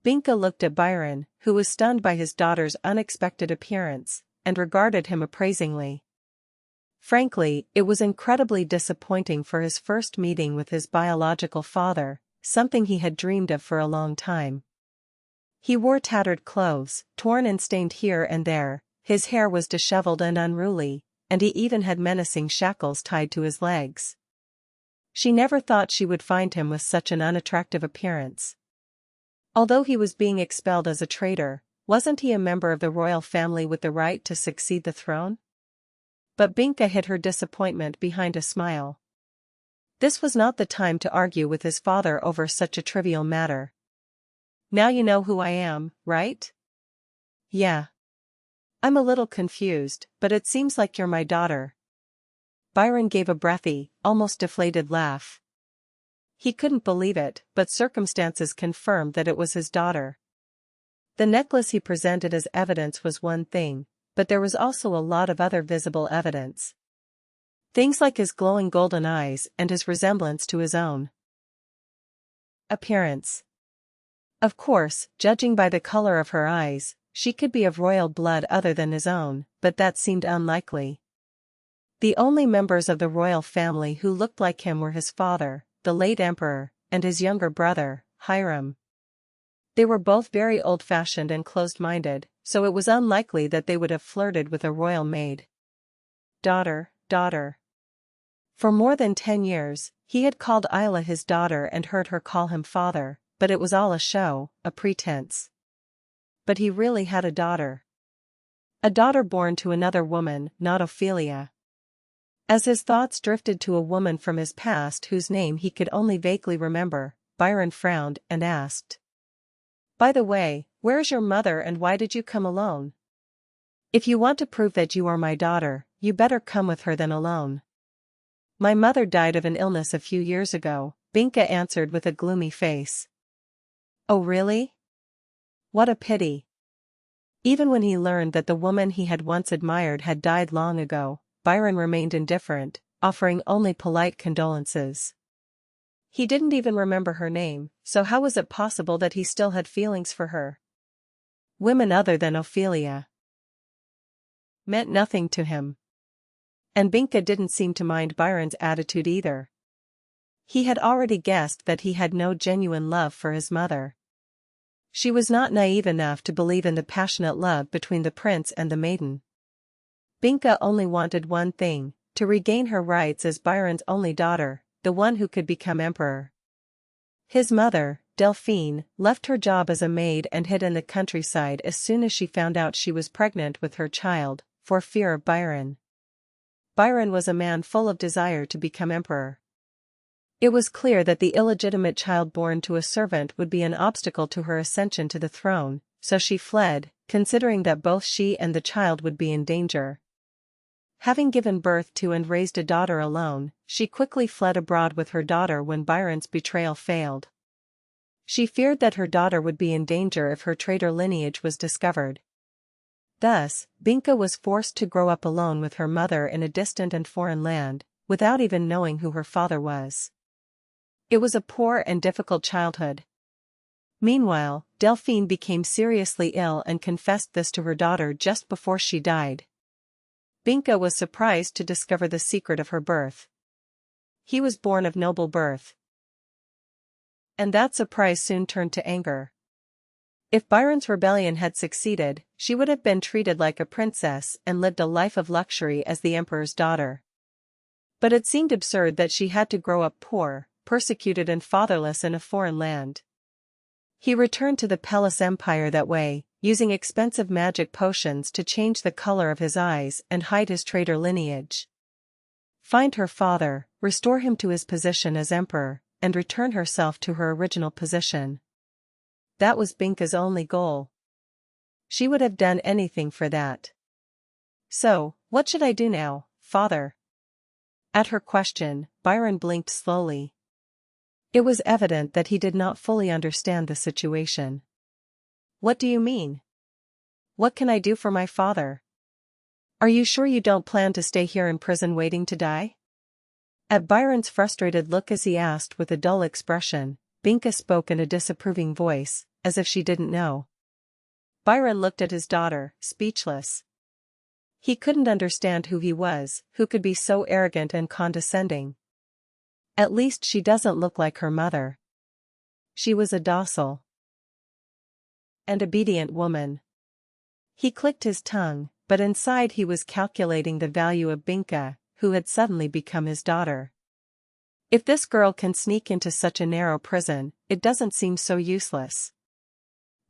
Binka looked at Byron, who was stunned by his daughter's unexpected appearance, and regarded him appraisingly. Frankly, it was incredibly disappointing for his first meeting with his biological father, something he had dreamed of for a long time. He wore tattered clothes, torn and stained here and there, his hair was disheveled and unruly, and he even had menacing shackles tied to his legs. She never thought she would find him with such an unattractive appearance. Although he was being expelled as a traitor, wasn't he a member of the royal family with the right to succeed the throne? But Binka hid her disappointment behind a smile. This was not the time to argue with his father over such a trivial matter. Now you know who I am, right? Yeah. I'm a little confused, but it seems like you're my daughter. Byron gave a breathy, almost deflated laugh. He couldn't believe it, but circumstances confirmed that it was his daughter. The necklace he presented as evidence was one thing, but there was also a lot of other visible evidence. Things like his glowing golden eyes and his resemblance to his own. Appearance. Of course, judging by the color of her eyes, she could be of royal blood other than his own, but that seemed unlikely. The only members of the royal family who looked like him were his father, the late emperor, and his younger brother, Hiram. They were both very old-fashioned and closed-minded, so it was unlikely that they would have flirted with a royal maid. Daughter, daughter. For more than 10 years, he had called Isla his daughter and heard her call him father, but it was all a show, a pretense. But he really had a daughter. A daughter born to another woman, not Ophelia. As his thoughts drifted to a woman from his past whose name he could only vaguely remember, Byron frowned and asked. By the way, where is your mother and why did you come alone? If you want to prove that you are my daughter, you better come with her than alone. My mother died of an illness a few years ago, Binka answered with a gloomy face. Oh really? What a pity. Even when he learned that the woman he had once admired had died long ago, Byron remained indifferent, offering only polite condolences. He didn't even remember her name, so how was it possible that he still had feelings for her? Women other than Ophelia meant nothing to him. And Binka didn't seem to mind Byron's attitude either. He had already guessed that he had no genuine love for his mother. She was not naive enough to believe in the passionate love between the prince and the maiden. Binka only wanted one thing, to regain her rights as Byron's only daughter, the one who could become emperor. His mother, Delphine, left her job as a maid and hid in the countryside as soon as she found out she was pregnant with her child, for fear of Byron. Byron was a man full of desire to become emperor. It was clear that the illegitimate child born to a servant would be an obstacle to her ascension to the throne, so she fled, considering that both she and the child would be in danger. Having given birth to and raised a daughter alone, she quickly fled abroad with her daughter when Byron's betrayal failed. She feared that her daughter would be in danger if her traitor lineage was discovered. Thus, Binka was forced to grow up alone with her mother in a distant and foreign land, without even knowing who her father was. It was a poor and difficult childhood. Meanwhile, Delphine became seriously ill and confessed this to her daughter just before she died. Binka was surprised to discover the secret of her birth. He was born of noble birth. And that surprise soon turned to anger. If Byron's rebellion had succeeded, she would have been treated like a princess and lived a life of luxury as the emperor's daughter. But it seemed absurd that she had to grow up poor, persecuted and fatherless in a foreign land. He returned to the Palace Empire that way, using expensive magic potions to change the color of his eyes and hide his traitor lineage. Find her father, restore him to his position as emperor, and return herself to her original position. That was Binka's only goal. She would have done anything for that. So, what should I do now, father? At her question, Byron blinked slowly. It was evident that he did not fully understand the situation. What do you mean? What can I do for my father? Are you sure you don't plan to stay here in prison waiting to die? At Byron's frustrated look as he asked with a dull expression, Binka spoke in a disapproving voice, as if she didn't know. Byron looked at his daughter, speechless. He couldn't understand who he was, who could be so arrogant and condescending. At least she doesn't look like her mother. She was a docile and obedient woman. He clicked his tongue, but inside he was calculating the value of Binka, who had suddenly become his daughter. If this girl can sneak into such a narrow prison, it doesn't seem so useless.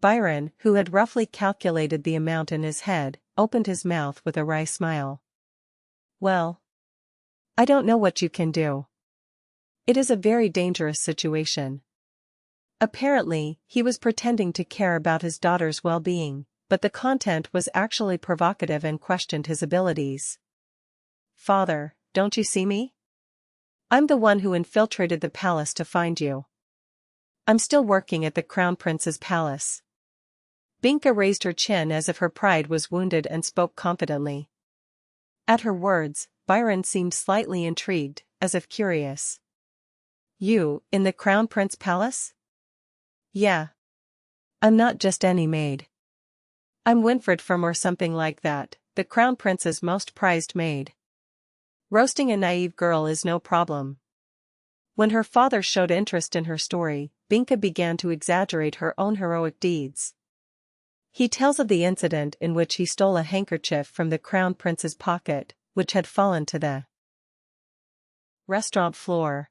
Byron, who had roughly calculated the amount in his head, opened his mouth with a wry smile. Well, I don't know what you can do. It is a very dangerous situation. Apparently, he was pretending to care about his daughter's well-being, but the content was actually provocative and questioned his abilities. Father, don't you see me? I'm the one who infiltrated the palace to find you. I'm still working at the Crown Prince's palace. Binka raised her chin as if her pride was wounded and spoke confidently. At her words, Byron seemed slightly intrigued, as if curious. You, in the Crown Prince palace? Yeah. I'm not just any maid. I'm Winfred from or something like that, the Crown Prince's most prized maid. Roasting a naive girl is no problem. When her father showed interest in her story, Binka began to exaggerate her own heroic deeds. He tells of the incident in which he stole a handkerchief from the Crown Prince's pocket, which had fallen to the restaurant floor.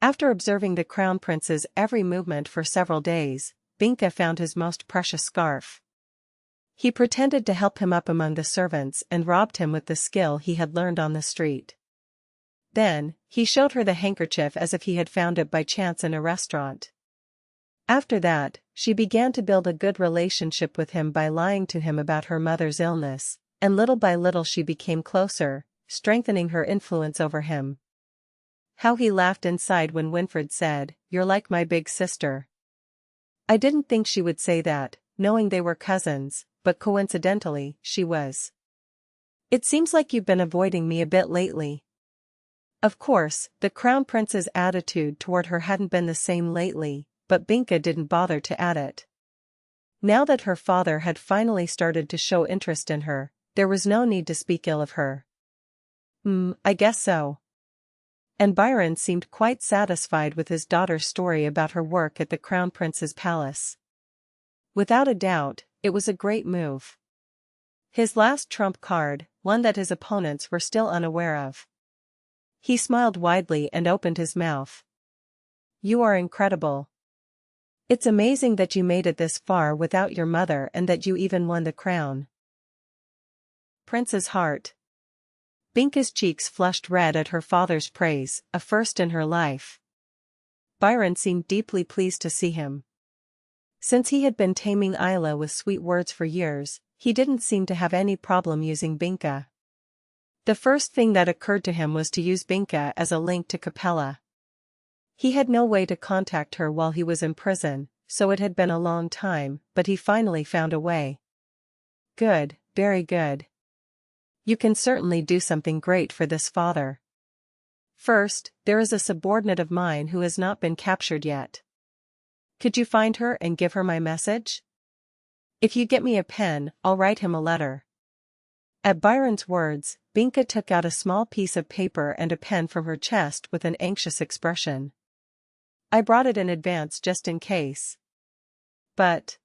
After observing the Crown Prince's every movement for several days, Binka found his most precious scarf. He pretended to help him up among the servants and robbed him with the skill he had learned on the street. Then, he showed her the handkerchief as if he had found it by chance in a restaurant. After that, she began to build a good relationship with him by lying to him about her mother's illness, and little by little she became closer, strengthening her influence over him. How he laughed inside when Winfred said, "You're like my big sister." I didn't think she would say that, knowing they were cousins, but coincidentally, she was. It seems like you've been avoiding me a bit lately. Of course, the Crown Prince's attitude toward her hadn't been the same lately, but Binka didn't bother to add it. Now that her father had finally started to show interest in her, there was no need to speak ill of her. I guess so. And Byron seemed quite satisfied with his daughter's story about her work at the Crown Prince's palace. Without a doubt, it was a great move. His last trump card, one that his opponents were still unaware of. He smiled widely and opened his mouth. You are incredible. It's amazing that you made it this far without your mother and that you even won the crown. Prince's heart. Binka's cheeks flushed red at her father's praise, a first in her life. Byron seemed deeply pleased to see him. Since he had been taming Isla with sweet words for years, he didn't seem to have any problem using Binka. The first thing that occurred to him was to use Binka as a link to Capella. He had no way to contact her while he was in prison, so it had been a long time, but he finally found a way. Good, very good. You can certainly do something great for this father. First, there is a subordinate of mine who has not been captured yet. Could you find her and give her my message? If you get me a pen, I'll write him a letter. At Byron's words, Binka took out a small piece of paper and a pen from her chest with an anxious expression. I brought it in advance just in case. But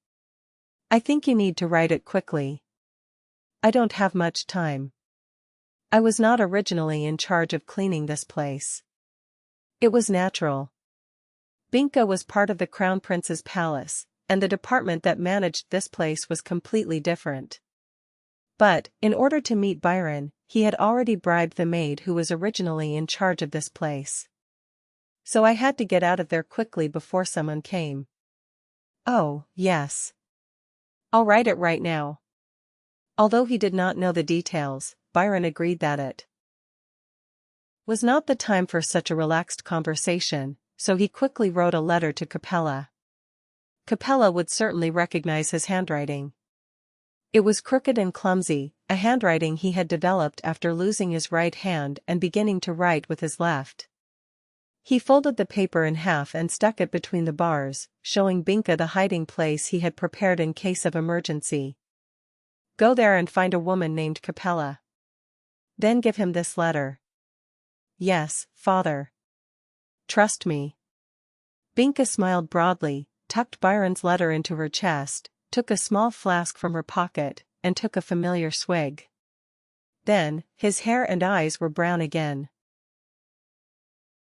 I think you need to write it quickly. I don't have much time. I was not originally in charge of cleaning this place. It was natural. Binka was part of the Crown Prince's palace, and the department that managed this place was completely different. But, in order to meet Byron, he had already bribed the maid who was originally in charge of this place. So I had to get out of there quickly before someone came. Oh, yes. I'll write it right now. Although he did not know the details, Byron agreed that it was not the time for such a relaxed conversation, so he quickly wrote a letter to Capella. Capella would certainly recognize his handwriting. It was crooked and clumsy, a handwriting he had developed after losing his right hand and beginning to write with his left. He folded the paper in half and stuck it between the bars, showing Binka the hiding place he had prepared in case of emergency. Go there and find a woman named Capella. Then give him this letter. Yes, father. Trust me. Binka smiled broadly, tucked Byron's letter into her chest, took a small flask from her pocket, and took a familiar swig. Then, his hair and eyes were brown again.